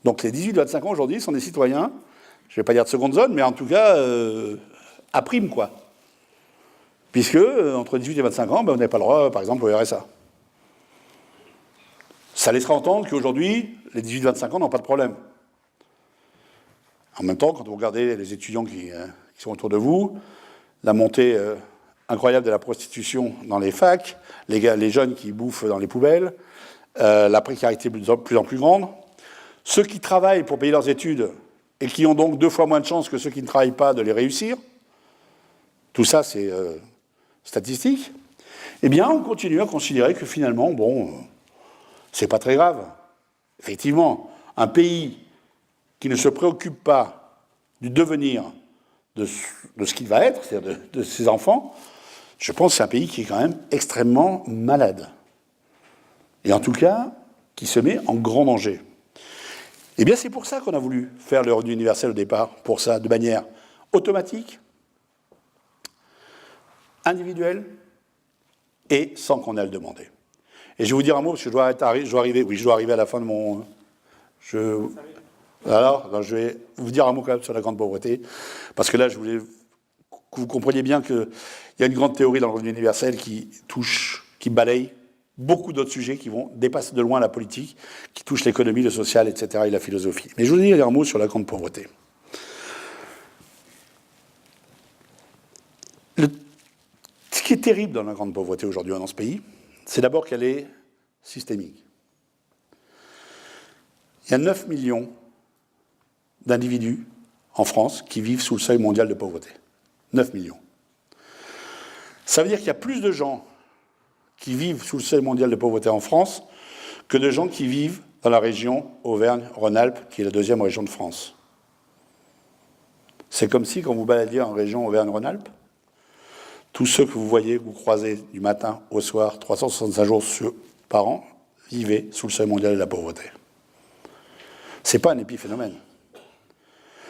Donc les 18-25 ans aujourd'hui sont des citoyens, je ne vais pas dire de seconde zone, mais en tout cas à prime, quoi. Puisque entre 18 et 25 ans, vous n'avez pas le droit, par exemple, au RSA. Ça laissera entendre qu'aujourd'hui, les 18-25 ans n'ont pas de problème. En même temps, quand vous regardez les étudiants qui sont autour de vous, la montée incroyable de la prostitution dans les facs, les jeunes qui bouffent dans les poubelles, la précarité de plus en plus grande, ceux qui travaillent pour payer leurs études et qui ont donc 2 fois moins de chances que ceux qui ne travaillent pas de les réussir, tout ça c'est statistique, eh bien on continue à considérer que finalement, bon, c'est pas très grave. Effectivement, un pays qui ne se préoccupe pas du devenir de ce qu'il va être, c'est-à-dire de ses enfants, je pense que c'est un pays qui est quand même extrêmement malade. Et en tout cas, qui se met en grand danger. Eh bien, c'est pour ça qu'on a voulu faire le revenu universel au départ, pour ça, de manière automatique, individuelle, et sans qu'on ait à le demander. Et je vais vous dire un mot, parce que je dois arriver à la fin de mon... Alors, je vais vous dire un mot quand même sur la grande pauvreté, parce que là, je voulais que vous compreniez bien qu'il y a une grande théorie dans le revenu universel qui balaye beaucoup d'autres sujets qui vont dépasser de loin la politique, qui touchent l'économie, le social, etc., et la philosophie. Mais je voulais dire un mot sur la grande pauvreté. Ce qui est terrible dans la grande pauvreté aujourd'hui dans ce pays, c'est d'abord qu'elle est systémique. Il y a 9 millions d'individus en France qui vivent sous le seuil mondial de pauvreté. 9 millions. Ça veut dire qu'il y a plus de gens qui vivent sous le seuil mondial de pauvreté en France que de gens qui vivent dans la région Auvergne-Rhône-Alpes, qui est la 2e région de France. C'est comme si, quand vous baladiez en région Auvergne-Rhône-Alpes, tous ceux que vous voyez, que vous croisez du matin au soir, 365 jours par an, vivaient sous le seuil mondial de la pauvreté. Ce n'est pas un épiphénomène.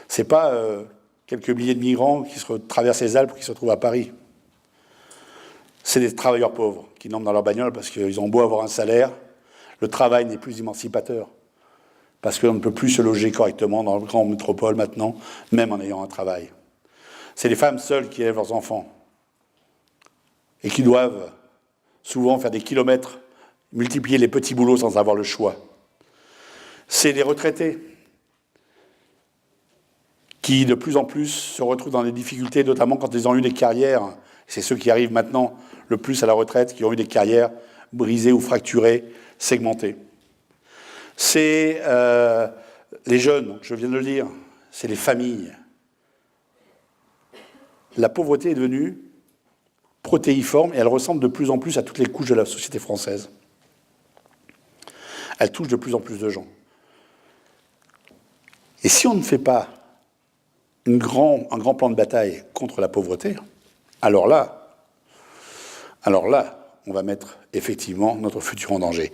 Ce n'est pas quelques milliers de migrants qui traversent les Alpes, qui se retrouvent à Paris. C'est des travailleurs pauvres qui dorment dans leur bagnole parce qu'ils ont beau avoir un salaire, le travail n'est plus émancipateur. Parce qu'on ne peut plus se loger correctement dans le grand métropole maintenant, même en ayant un travail. C'est les femmes seules qui élèvent leurs enfants et qui doivent souvent faire des kilomètres, multiplier les petits boulots sans avoir le choix. C'est les retraités qui, de plus en plus, se retrouvent dans des difficultés, notamment quand ils ont eu des carrières. C'est ceux qui arrivent maintenant le plus à la retraite, qui ont eu des carrières brisé ou fracturé, segmenté. C'est les jeunes, donc je viens de le dire, c'est les familles. La pauvreté est devenue protéiforme et elle ressemble de plus en plus à toutes les couches de la société française. Elle touche de plus en plus de gens. Et si on ne fait pas un grand plan de bataille contre la pauvreté, alors là, on va mettre effectivement notre futur en danger.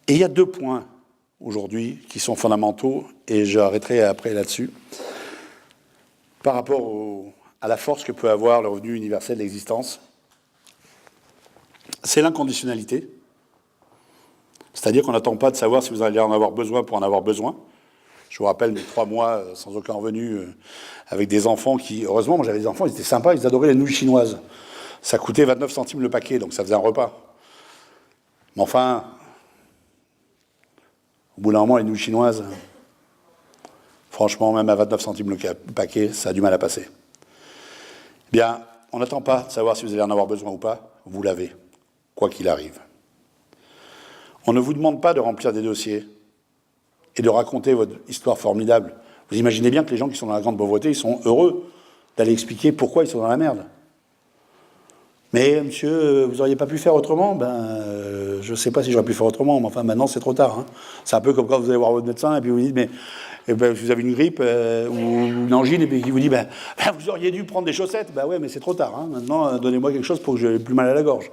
Et il y a 2 points aujourd'hui qui sont fondamentaux, et j'arrêterai après là-dessus, par rapport à la force que peut avoir le revenu universel d'existence. C'est l'inconditionnalité. C'est-à-dire qu'on n'attend pas de savoir si vous allez en avoir besoin pour en avoir besoin. Je vous rappelle mes 3 mois sans aucun revenu avec des enfants qui... Heureusement, moi j'avais des enfants, ils étaient sympas, ils adoraient les nouilles chinoises. Ça coûtait 29 centimes le paquet, donc ça faisait un repas. Mais enfin, au bout d'un moment, les nouilles chinoises, franchement, même à 29 centimes le paquet, ça a du mal à passer. Eh bien, on n'attend pas de savoir si vous allez en avoir besoin ou pas, vous l'avez, quoi qu'il arrive. On ne vous demande pas de remplir des dossiers et de raconter votre histoire formidable. Vous imaginez bien que les gens qui sont dans la grande pauvreté, ils sont heureux d'aller expliquer pourquoi ils sont dans la merde. Mais monsieur, vous n'auriez pas pu faire autrement ? Je ne sais pas si j'aurais pu faire autrement, mais enfin maintenant c'est trop tard. Hein. C'est un peu comme quand vous allez voir votre médecin et puis vous dites, mais vous avez une grippe ou une angine, et puis il vous dit, vous auriez dû prendre des chaussettes. Ouais, mais c'est trop tard. Hein. Maintenant, donnez-moi quelque chose pour que j'ai plus mal à la gorge.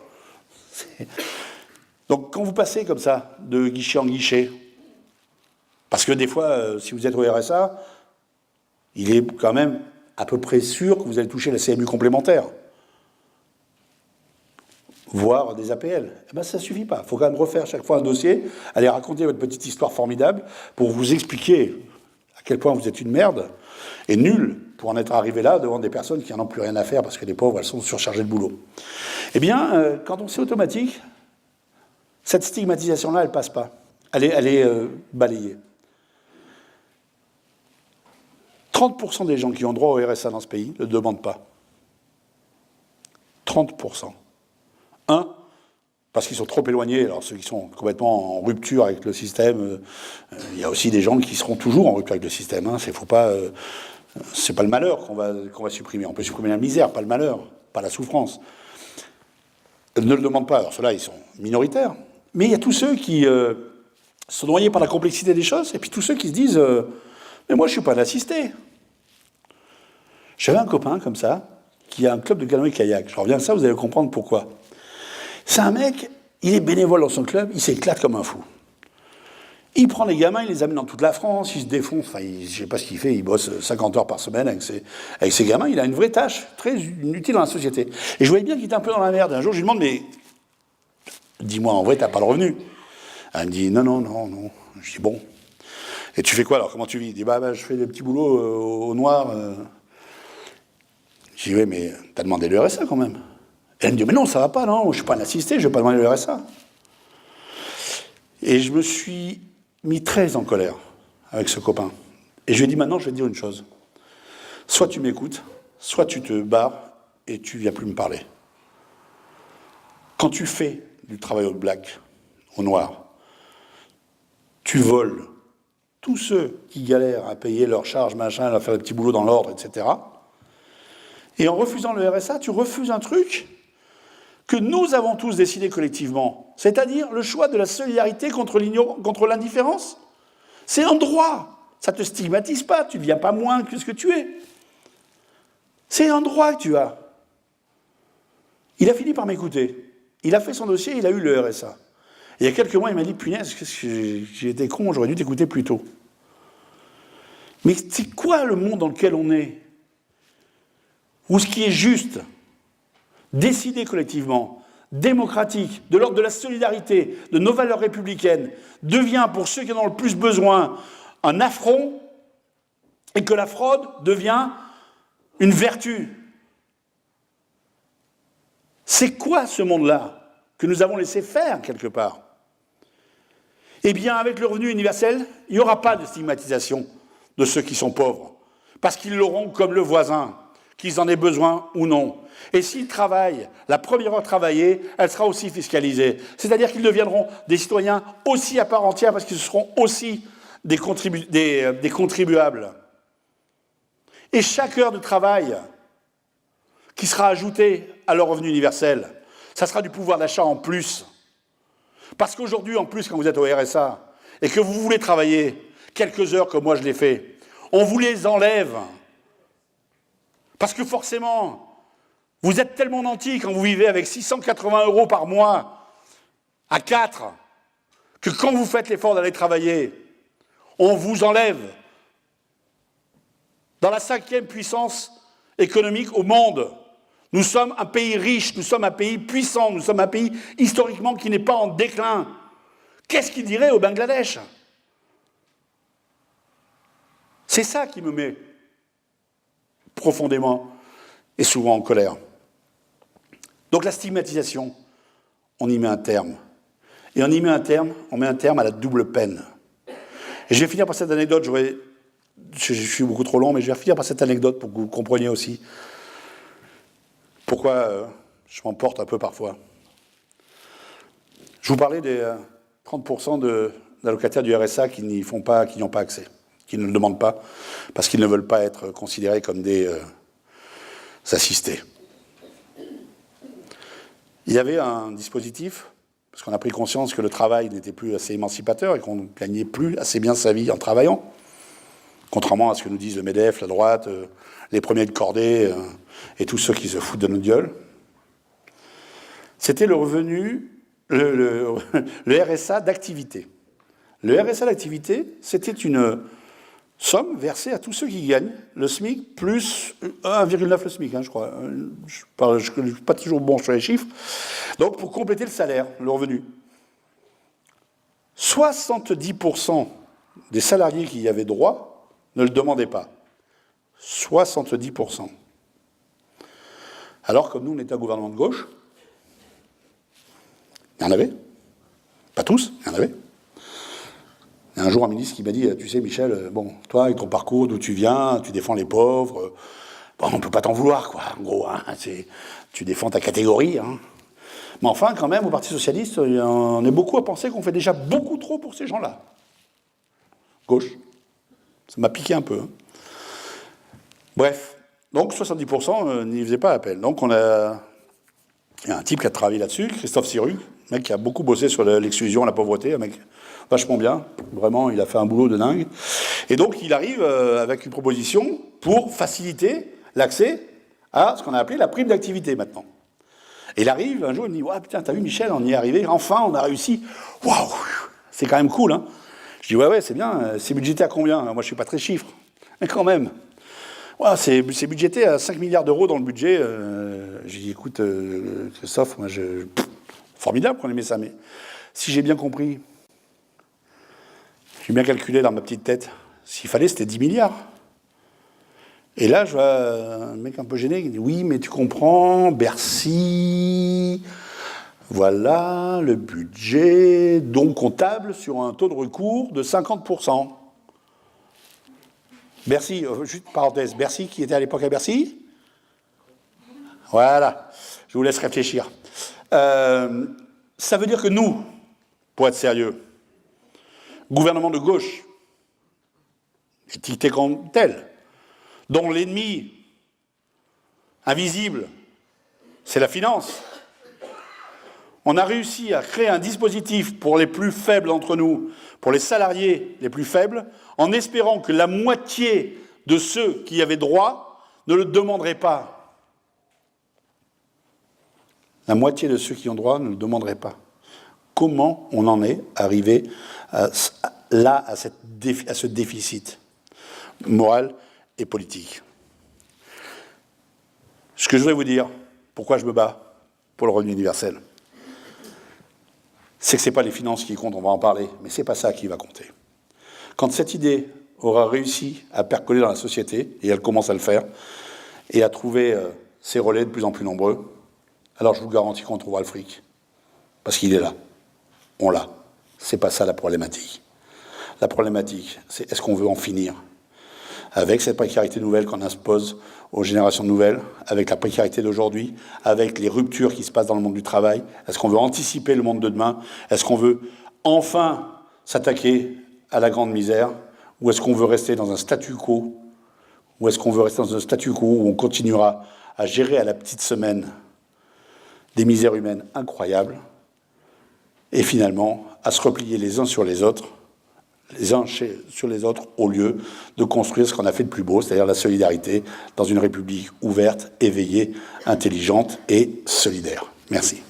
Donc quand vous passez comme ça, de guichet en guichet, parce que des fois, si vous êtes au RSA, il est quand même à peu près sûr que vous allez toucher la CMU complémentaire, voire des APL. Ça ne suffit pas. Il faut quand même refaire chaque fois un dossier, aller raconter votre petite histoire formidable pour vous expliquer à quel point vous êtes une merde et nul pour en être arrivé là devant des personnes qui n'en ont plus rien à faire parce que les pauvres, elles sont surchargées de boulot. Eh bien, quand on sait automatique, cette stigmatisation-là, elle ne passe pas. Elle est balayée. 30% des gens qui ont droit au RSA dans ce pays ne le demandent pas. 30%. Parce qu'ils sont trop éloignés. Alors ceux qui sont complètement en rupture avec le système, il y a aussi des gens qui seront toujours en rupture avec le système. Hein. C'est pas le malheur qu'on va supprimer. On peut supprimer la misère, pas le malheur, pas la souffrance. Ils ne le demandent pas. Alors ceux-là, ils sont minoritaires. Mais il y a tous ceux qui sont noyés par la complexité des choses, et puis tous ceux qui se disent mais moi, je ne suis pas un assisté. J'avais un copain comme ça, qui a un club de canoë-kayak. Je reviens à ça, vous allez comprendre pourquoi. C'est un mec, il est bénévole dans son club, il s'éclate comme un fou. Il prend les gamins, il les amène dans toute la France, il se défonce, je ne sais pas ce qu'il fait, il bosse 50 heures par semaine avec ses gamins, il a une vraie tâche, très utile dans la société. Et je voyais bien qu'il était un peu dans la merde. Un jour, je lui demande, mais dis-moi, en vrai, t'as pas le revenu ? Elle me dit, non. Je dis, bon. Et tu fais quoi alors ? Comment tu vis ? Il dit, je fais des petits boulots au noir. Je dis, oui, mais t'as demandé le RSA quand même. Et elle me dit, mais non, ça va pas, non, je suis pas un assisté, je vais pas demander le RSA. Et je me suis mis très en colère avec ce copain. Et je lui ai dit, maintenant, je vais te dire une chose. Soit tu m'écoutes, soit tu te barres et tu viens plus me parler. Quand tu fais du travail au black, au noir, tu voles tous ceux qui galèrent à payer leurs charges, machin, à faire des petits boulots dans l'ordre, etc. Et en refusant le RSA, tu refuses un truc que nous avons tous décidé collectivement, c'est-à-dire le choix de la solidarité contre l'indifférence. C'est un droit. Ça ne te stigmatise pas, tu ne deviens pas moins que ce que tu es. C'est un droit que tu as. Il a fini par m'écouter. Il a fait son dossier, il a eu le RSA. Et il y a quelques mois, il m'a dit, punaise, j'ai été con, j'aurais dû t'écouter plus tôt. Mais c'est quoi le monde dans lequel on est ? Où ce qui est juste, décidé collectivement, démocratique, de l'ordre de la solidarité, de nos valeurs républicaines, devient, pour ceux qui en ont le plus besoin, un affront, et que la fraude devient une vertu. C'est quoi ce monde-là que nous avons laissé faire quelque part ? Eh bien, avec le revenu universel, il n'y aura pas de stigmatisation de ceux qui sont pauvres, parce qu'ils l'auront comme le voisin, qu'ils en aient besoin ou non. Et s'ils travaillent, la première heure travaillée, elle sera aussi fiscalisée. C'est-à-dire qu'ils deviendront des citoyens aussi à part entière parce qu'ils seront aussi des contribuables. Et chaque heure de travail qui sera ajoutée à leur revenu universel, ça sera du pouvoir d'achat en plus. Parce qu'aujourd'hui, en plus, quand vous êtes au RSA et que vous voulez travailler quelques heures comme moi je l'ai fait, on vous les enlève. Parce que forcément, vous êtes tellement nantis quand vous vivez avec 680 € par mois à 4 que quand vous faites l'effort d'aller travailler, on vous enlève. Dans la 5e puissance économique au monde, nous sommes un pays riche, nous sommes un pays puissant, nous sommes un pays historiquement qui n'est pas en déclin. Qu'est-ce qu'il dirait au Bangladesh? C'est ça qui me met profondément et souvent en colère. Donc la stigmatisation, on y met un terme. Et on y met un terme, on met un terme à la double peine. Et je vais finir par cette anecdote, je suis beaucoup trop long, mais je vais finir par cette anecdote pour que vous compreniez aussi pourquoi je m'emporte un peu parfois. Je vous parlais des 30% d'allocataires du RSA qui n'y ont pas accès, qui ne le demandent pas, parce qu'ils ne veulent pas être considérés comme des assistés. Il y avait un dispositif, parce qu'on a pris conscience que le travail n'était plus assez émancipateur et qu'on ne gagnait plus assez bien sa vie en travaillant, contrairement à ce que nous disent le MEDEF, la droite, les premiers de cordée et tous ceux qui se foutent de notre gueule. C'était le revenu, le RSA d'activité. Le RSA d'activité, c'était une somme versée à tous ceux qui gagnent le SMIC plus 1,9 le SMIC, je crois. Je ne suis pas toujours bon sur les chiffres. Donc, pour compléter le salaire, le revenu. 70% des salariés qui y avaient droit ne le demandaient pas. 70%. Alors, comme nous, on était un gouvernement de gauche, il y en avait. Pas tous, il y en avait. Il y a un jour un ministre qui m'a dit, tu sais Michel, bon, toi avec ton parcours, d'où tu viens, tu défends les pauvres, bon, on ne peut pas t'en vouloir, quoi, en gros, hein, tu défends ta catégorie. Hein. Mais enfin, quand même, au Parti Socialiste, on est beaucoup à penser qu'on fait déjà beaucoup trop pour ces gens-là. Gauche. Ça m'a piqué un peu. Hein. Bref, donc 70% n'y faisaient pas appel. Donc il y a un type qui a travaillé là-dessus, Christophe Sirugue, mec qui a beaucoup bossé sur l'exclusion, la pauvreté, un mec vachement bien, vraiment, il a fait un boulot de dingue. Et donc, il arrive avec une proposition pour faciliter l'accès à ce qu'on a appelé la prime d'activité maintenant. Et il arrive, un jour, il me dit « Ouais, putain, t'as vu Michel, on y est arrivé, enfin, on a réussi. Waouh, c'est quand même cool, hein ?» Je dis « Ouais, c'est bien, c'est budgété à combien ?» Moi, je suis pas très chiffre, mais quand même. Ouais, c'est budgété à 5 milliards d'euros dans le budget. J'ai dit « Écoute, Christophe, moi, formidable qu'on ait mis ça, mais si j'ai bien compris, j'ai bien calculé dans ma petite tête, s'il fallait, c'était 10 milliards. Et là, je vois un mec un peu gêné qui dit « Oui, mais tu comprends, Bercy, voilà le budget, donc comptable sur un taux de recours de 50%. » Bercy, juste parenthèse, Bercy qui était à l'époque à Bercy ? Voilà, je vous laisse réfléchir. Ça veut dire que nous, pour être sérieux, gouvernement de gauche, étiqueté comme tel, dont l'ennemi invisible, c'est la finance. On a réussi à créer un dispositif pour les plus faibles d'entre nous, pour les salariés les plus faibles, en espérant que la moitié de ceux qui y avaient droit ne le demanderaient pas. La moitié de ceux qui ont droit ne le demanderaient pas. Comment on en est arrivé là, à ce déficit moral et politique? Ce que je voudrais vous dire, pourquoi je me bats pour le revenu universel, c'est que ce n'est pas les finances qui comptent, on va en parler, mais ce n'est pas ça qui va compter. Quand cette idée aura réussi à percoler dans la société, et elle commence à le faire, et à trouver ses relais de plus en plus nombreux, alors je vous garantis qu'on trouvera le fric. Parce qu'il est là. On l'a. C'est pas ça la problématique. La problématique, c'est est-ce qu'on veut en finir avec cette précarité nouvelle qu'on impose aux générations nouvelles, avec la précarité d'aujourd'hui, avec les ruptures qui se passent dans le monde du travail? Est-ce qu'on veut anticiper le monde de demain? Est-ce qu'on veut enfin s'attaquer à la grande misère? Ou est-ce qu'on veut rester dans un statu quo? Ou est-ce qu'on veut rester dans un statu quo où on continuera à gérer à la petite semaine des misères humaines incroyables et finalement à se replier les uns sur les autres, au lieu de construire ce qu'on a fait de plus beau, c'est-à-dire la solidarité dans une République ouverte, éveillée, intelligente et solidaire. Merci.